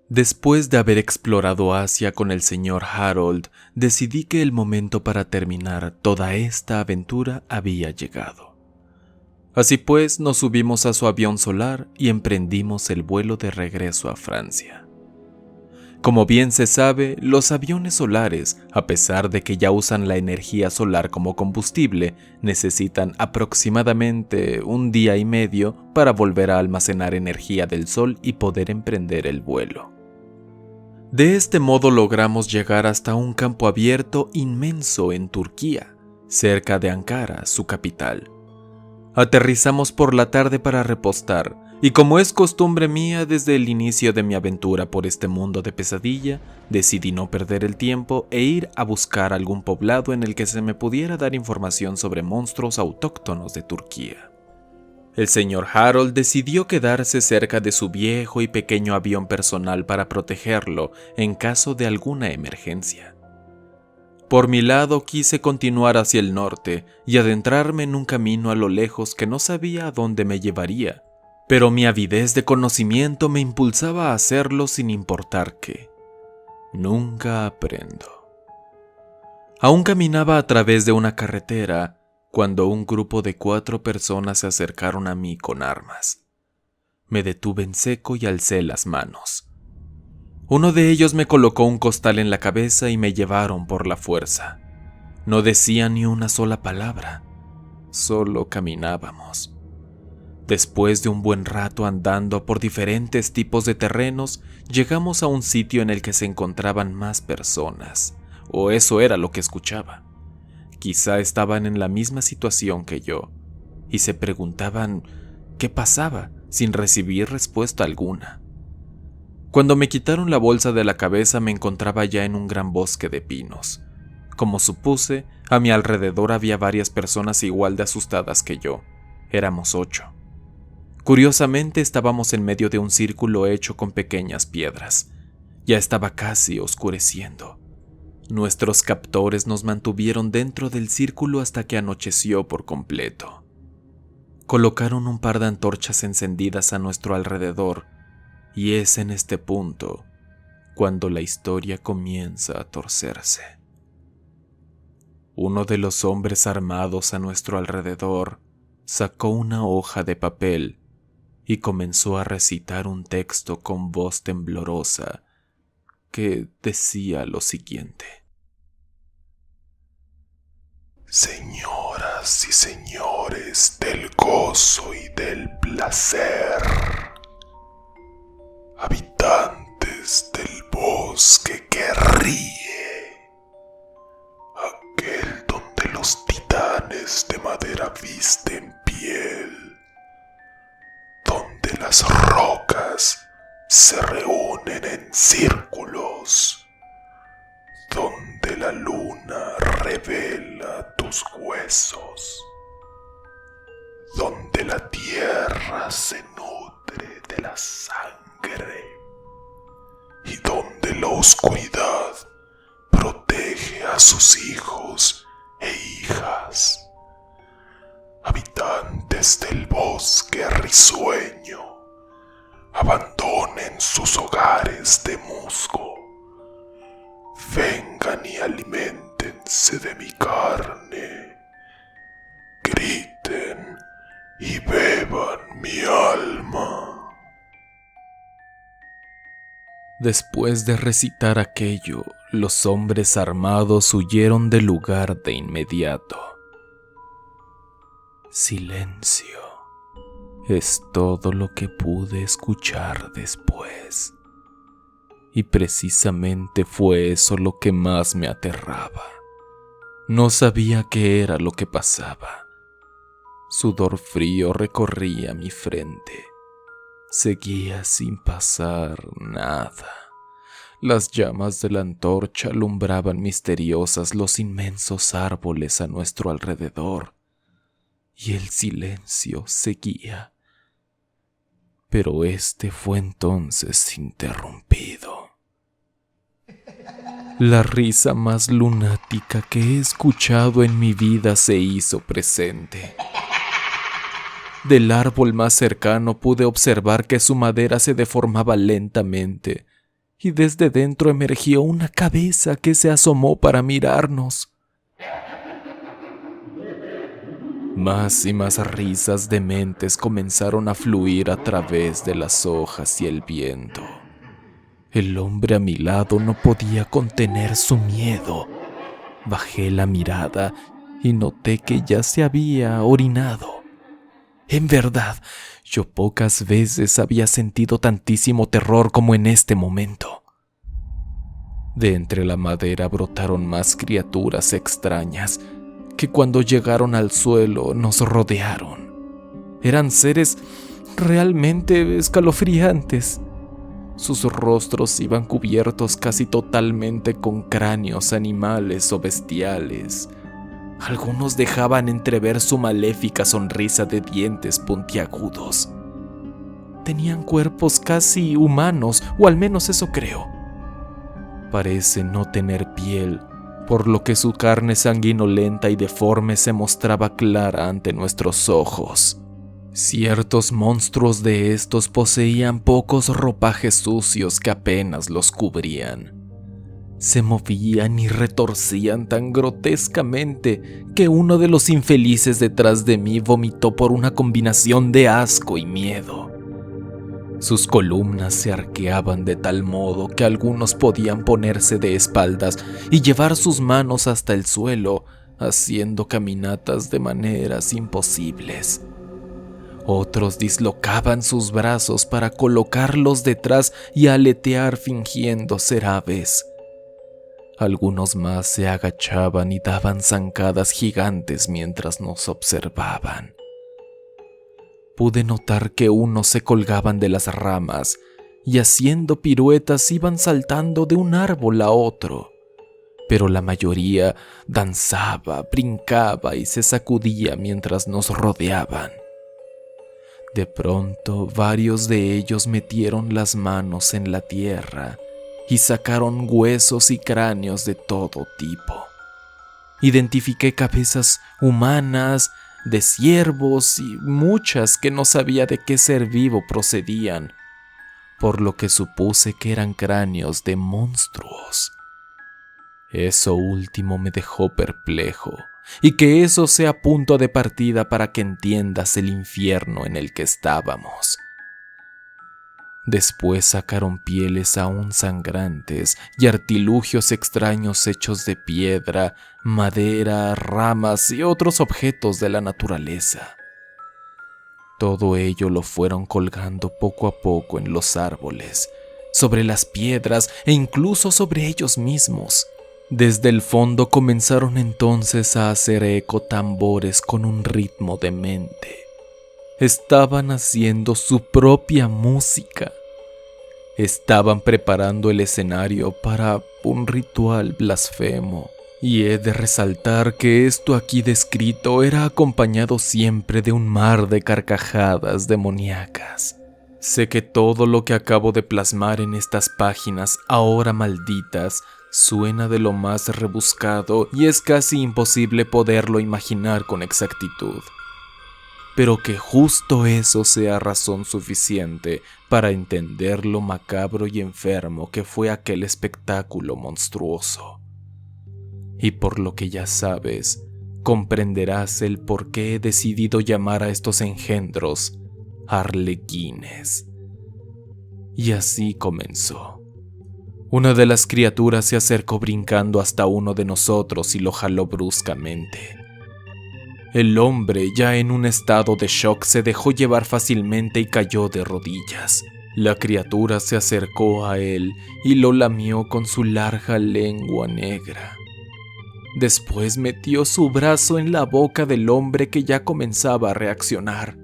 Después de haber explorado Asia con el señor Harold, decidí que el momento para terminar toda esta aventura había llegado. Así pues, nos subimos a su avión solar y emprendimos el vuelo de regreso a Francia. Como bien se sabe, los aviones solares, a pesar de que ya usan la energía solar como combustible, necesitan aproximadamente un día y medio para volver a almacenar energía del sol y poder emprender el vuelo. De este modo logramos llegar hasta un campo abierto inmenso en Turquía, cerca de Ankara, su capital. Aterrizamos por la tarde para repostar, y como es costumbre mía desde el inicio de mi aventura por este mundo de pesadilla, decidí no perder el tiempo e ir a buscar algún poblado en el que se me pudiera dar información sobre monstruos autóctonos de Turquía. El señor Harold decidió quedarse cerca de su viejo y pequeño avión personal para protegerlo en caso de alguna emergencia. Por mi lado quise continuar hacia el norte y adentrarme en un camino a lo lejos que no sabía a dónde me llevaría, pero mi avidez de conocimiento me impulsaba a hacerlo sin importar qué. Nunca aprendo. Aún caminaba a través de una carretera cuando un grupo de 4 personas se acercaron a mí con armas. Me detuve en seco y alcé las manos. Uno de ellos me colocó un costal en la cabeza y me llevaron por la fuerza. No decía ni una sola palabra, solo caminábamos. Después de un buen rato andando por diferentes tipos de terrenos, llegamos a un sitio en el que se encontraban más personas, o eso era lo que escuchaba. Quizá estaban en la misma situación que yo, y se preguntaban qué pasaba sin recibir respuesta alguna. Cuando me quitaron la bolsa de la cabeza me encontraba ya en un gran bosque de pinos. Como supuse, a mi alrededor había varias personas igual de asustadas que yo. Éramos 8. Curiosamente estábamos en medio de un círculo hecho con pequeñas piedras. Ya estaba casi oscureciendo. Nuestros captores nos mantuvieron dentro del círculo hasta que anocheció por completo. Colocaron un par de antorchas encendidas a nuestro alrededor, y es en este punto cuando la historia comienza a torcerse. Uno de los hombres armados a nuestro alrededor sacó una hoja de papel y comenzó a recitar un texto con voz temblorosa que decía lo siguiente: Señoras y señores del gozo y del placer, habitantes del bosque que ríe, aquel donde los titanes de madera visten piel, donde las rocas se reúnen en círculos, donde la luna revela tus huesos, donde la tierra se nutre de la sangre y donde la oscuridad protege a sus hijos e hijas. Habitantes del bosque risueño, abandonen sus hogares de musgo. Vengan y aliméntense de mi carne. Griten y beban mi alma. Después de recitar aquello, los hombres armados huyeron del lugar de inmediato. Silencio es todo lo que pude escuchar después. Y precisamente fue eso lo que más me aterraba. No sabía qué era lo que pasaba. Sudor frío recorría mi frente. Seguía sin pasar nada. Las llamas de la antorcha alumbraban misteriosas los inmensos árboles a nuestro alrededor. Y el silencio seguía. Pero este fue entonces interrumpido. La risa más lunática que he escuchado en mi vida se hizo presente. Del árbol más cercano pude observar que su madera se deformaba lentamente y desde dentro emergió una cabeza que se asomó para mirarnos. Más y más risas dementes comenzaron a fluir a través de las hojas y el viento. El hombre a mi lado no podía contener su miedo. Bajé la mirada y noté que ya se había orinado. En verdad, yo pocas veces había sentido tantísimo terror como en este momento. De entre la madera brotaron más criaturas extrañas que cuando llegaron al suelo nos rodearon. Eran seres realmente escalofriantes. Sus rostros iban cubiertos casi totalmente con cráneos animales o bestiales. Algunos dejaban entrever su maléfica sonrisa de dientes puntiagudos. Tenían cuerpos casi humanos, o al menos eso creo. Parece no tener piel, por lo que su carne sanguinolenta y deforme se mostraba clara ante nuestros ojos. Ciertos monstruos de estos poseían pocos ropajes sucios que apenas los cubrían. Se movían y retorcían tan grotescamente que uno de los infelices detrás de mí vomitó por una combinación de asco y miedo. Sus columnas se arqueaban de tal modo que algunos podían ponerse de espaldas y llevar sus manos hasta el suelo, haciendo caminatas de maneras imposibles. Otros dislocaban sus brazos para colocarlos detrás y aletear fingiendo ser aves. Algunos más se agachaban y daban zancadas gigantes mientras nos observaban. Pude notar que unos se colgaban de las ramas y haciendo piruetas iban saltando de un árbol a otro, pero la mayoría danzaba, brincaba y se sacudía mientras nos rodeaban. De pronto, varios de ellos metieron las manos en la tierra y sacaron huesos y cráneos de todo tipo. Identifiqué cabezas humanas, de ciervos y muchas que no sabía de qué ser vivo procedían, por lo que supuse que eran cráneos de monstruos. Eso último me dejó perplejo, y que eso sea punto de partida para que entiendas el infierno en el que estábamos. Después sacaron pieles aún sangrantes y artilugios extraños hechos de piedra, madera, ramas y otros objetos de la naturaleza. Todo ello lo fueron colgando poco a poco en los árboles, sobre las piedras e incluso sobre ellos mismos. Desde el fondo comenzaron entonces a hacer eco tambores con un ritmo demente. Estaban haciendo su propia música. Estaban preparando el escenario para un ritual blasfemo. Y he de resaltar que esto aquí descrito era acompañado siempre de un mar de carcajadas demoníacas. Sé que todo lo que acabo de plasmar en estas páginas, ahora malditas, suena de lo más rebuscado y es casi imposible poderlo imaginar con exactitud. Pero que justo eso sea razón suficiente para entender lo macabro y enfermo que fue aquel espectáculo monstruoso. Y por lo que ya sabes, comprenderás el por qué he decidido llamar a estos engendros arlequines. Y así comenzó. Una de las criaturas se acercó brincando hasta uno de nosotros y lo jaló bruscamente. El hombre, ya en un estado de shock, se dejó llevar fácilmente y cayó de rodillas. La criatura se acercó a él y lo lamió con su larga lengua negra. Después metió su brazo en la boca del hombre que ya comenzaba a reaccionar.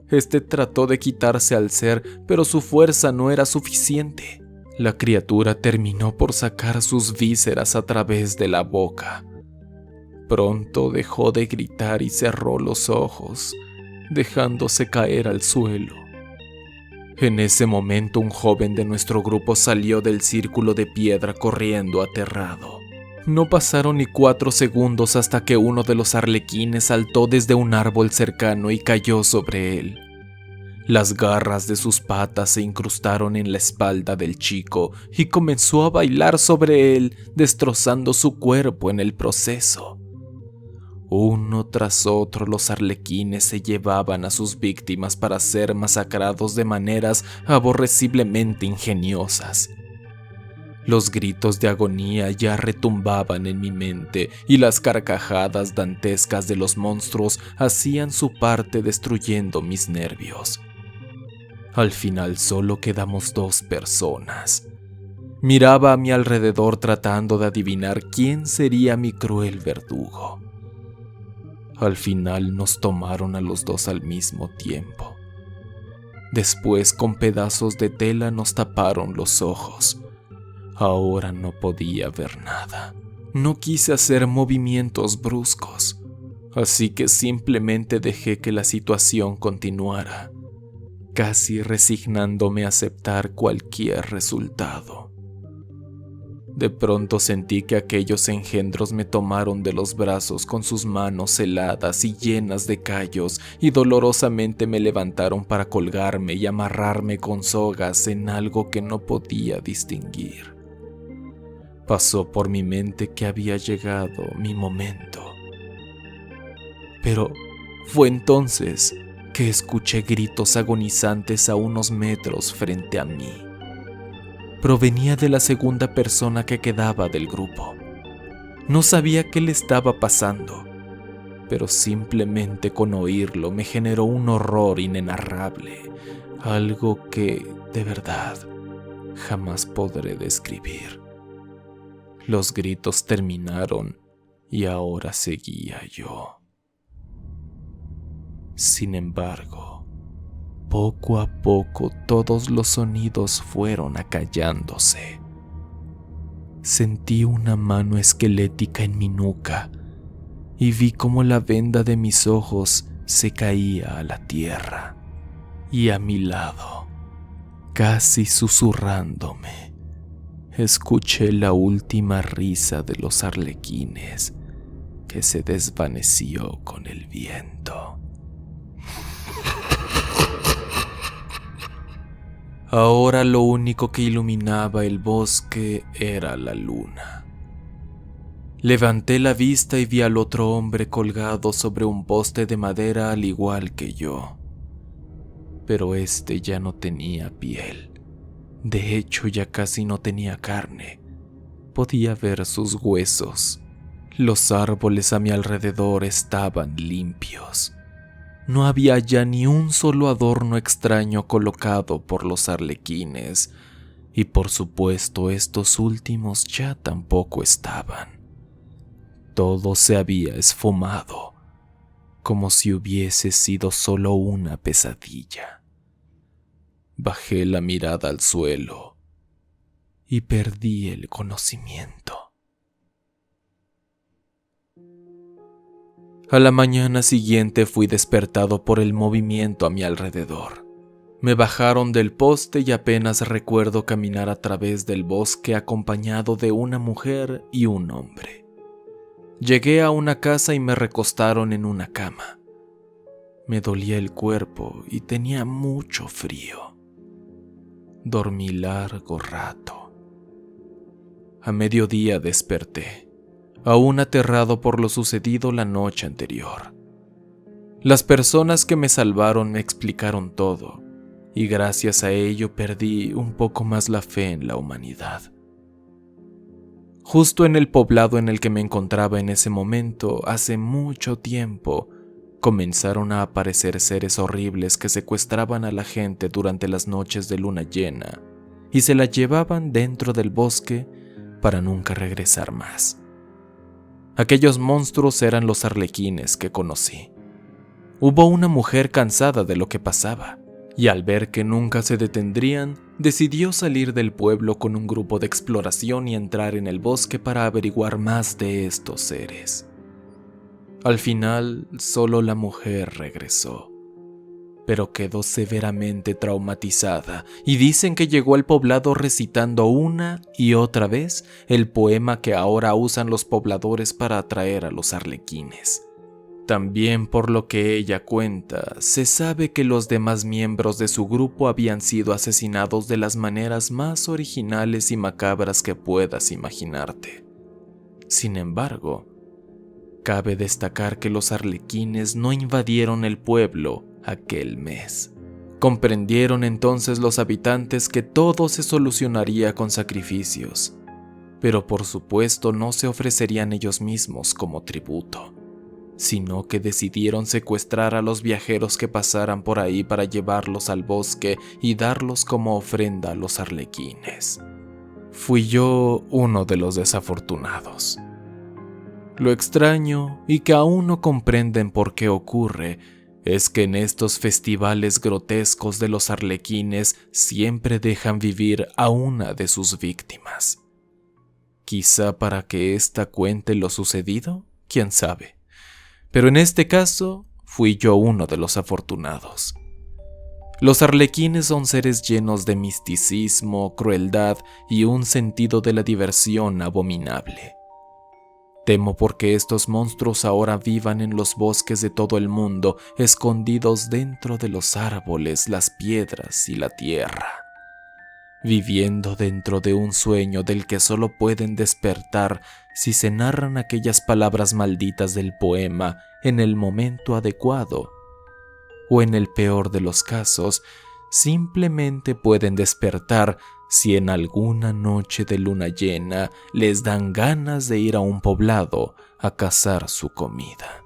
Este trató de quitarse al ser, pero su fuerza no era suficiente. La criatura terminó por sacar sus vísceras a través de la boca. Pronto dejó de gritar y cerró los ojos, dejándose caer al suelo. En ese momento un joven de nuestro grupo salió del círculo de piedra corriendo aterrado. No pasaron ni 4 segundos hasta que uno de los arlequines saltó desde un árbol cercano y cayó sobre él. Las garras de sus patas se incrustaron en la espalda del chico y comenzó a bailar sobre él, destrozando su cuerpo en el proceso. Uno tras otro los arlequines se llevaban a sus víctimas para ser masacrados de maneras aborreciblemente ingeniosas. Los gritos de agonía ya retumbaban en mi mente y las carcajadas dantescas de los monstruos hacían su parte destruyendo mis nervios. Al final solo quedamos 2 personas. Miraba a mi alrededor tratando de adivinar quién sería mi cruel verdugo. Al final nos tomaron a los 2 al mismo tiempo. Después con pedazos de tela nos taparon los ojos. Ahora no podía ver nada. No quise hacer movimientos bruscos, así que simplemente dejé que la situación continuara, casi resignándome a aceptar cualquier resultado. De pronto sentí que aquellos engendros me tomaron de los brazos con sus manos heladas y llenas de callos y dolorosamente me levantaron para colgarme y amarrarme con sogas en algo que no podía distinguir. Pasó por mi mente que había llegado mi momento. Pero fue entonces que escuché gritos agonizantes a unos metros frente a mí. Provenía de la segunda persona que quedaba del grupo. No sabía qué le estaba pasando, pero simplemente con oírlo me generó un horror inenarrable, algo que, de verdad, jamás podré describir. Los gritos terminaron y ahora seguía yo. Sin embargo, poco a poco todos los sonidos fueron acallándose. Sentí una mano esquelética en mi nuca y vi cómo la venda de mis ojos se caía a la tierra. Y a mi lado, casi susurrándome, escuché la última risa de los arlequines que se desvaneció con el viento. Ahora lo único que iluminaba el bosque era la luna. Levanté la vista y vi al otro hombre colgado sobre un poste de madera al igual que yo. Pero este ya no tenía piel. De hecho, ya casi no tenía carne. Podía ver sus huesos. Los árboles a mi alrededor estaban limpios. No había ya ni un solo adorno extraño colocado por los arlequines, y por supuesto estos últimos ya tampoco estaban. Todo se había esfumado, como si hubiese sido solo una pesadilla. Bajé la mirada al suelo y perdí el conocimiento. A la mañana siguiente fui despertado por el movimiento a mi alrededor. Me bajaron del poste y apenas recuerdo caminar a través del bosque acompañado de una mujer y un hombre. Llegué a una casa y me recostaron en una cama. Me dolía el cuerpo y tenía mucho frío. Dormí largo rato. A mediodía desperté, aún aterrado por lo sucedido la noche anterior. Las personas que me salvaron me explicaron todo, y gracias a ello perdí un poco más la fe en la humanidad. Justo en el poblado en el que me encontraba en ese momento, hace mucho tiempo, comenzaron a aparecer seres horribles que secuestraban a la gente durante las noches de luna llena y se la llevaban dentro del bosque para nunca regresar más. Aquellos monstruos eran los arlequines que conocí. Hubo una mujer cansada de lo que pasaba, y al ver que nunca se detendrían, decidió salir del pueblo con un grupo de exploración y entrar en el bosque para averiguar más de estos seres. Al final, solo la mujer regresó, pero quedó severamente traumatizada y dicen que llegó al poblado recitando una y otra vez el poema que ahora usan los pobladores para atraer a los arlequines. También por lo que ella cuenta, se sabe que los demás miembros de su grupo habían sido asesinados de las maneras más originales y macabras que puedas imaginarte. Sin embargo, cabe destacar que los arlequines no invadieron el pueblo aquel mes. Comprendieron entonces los habitantes que todo se solucionaría con sacrificios, pero por supuesto no se ofrecerían ellos mismos como tributo, sino que decidieron secuestrar a los viajeros que pasaran por ahí para llevarlos al bosque y darlos como ofrenda a los arlequines. Fui yo uno de los desafortunados. Lo extraño, y que aún no comprenden por qué ocurre, es que en estos festivales grotescos de los arlequines siempre dejan vivir a una de sus víctimas. Quizá para que ésta cuente lo sucedido, quién sabe. Pero en este caso, fui yo uno de los afortunados. Los arlequines son seres llenos de misticismo, crueldad y un sentido de la diversión abominable. Temo porque estos monstruos ahora vivan en los bosques de todo el mundo, escondidos dentro de los árboles, las piedras y la tierra, viviendo dentro de un sueño del que solo pueden despertar si se narran aquellas palabras malditas del poema en el momento adecuado, o en el peor de los casos, simplemente pueden despertar si en alguna noche de luna llena les dan ganas de ir a un poblado a cazar su comida.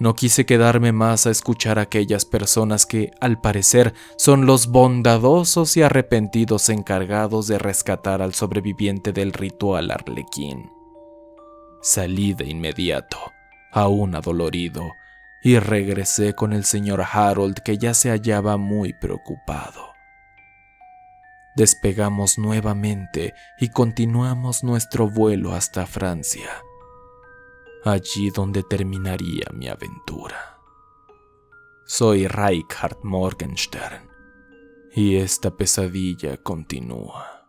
No quise quedarme más a escuchar a aquellas personas que, al parecer, son los bondadosos y arrepentidos encargados de rescatar al sobreviviente del ritual arlequín. Salí de inmediato, aún adolorido, y regresé con el señor Harold, que ya se hallaba muy preocupado. Despegamos nuevamente y continuamos nuestro vuelo hasta Francia, allí donde terminaría mi aventura. Soy Reichard Morgenstern, y esta pesadilla continúa.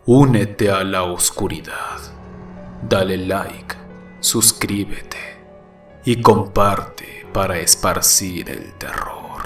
Únete a la oscuridad, dale like, suscríbete y comparte para esparcir el terror.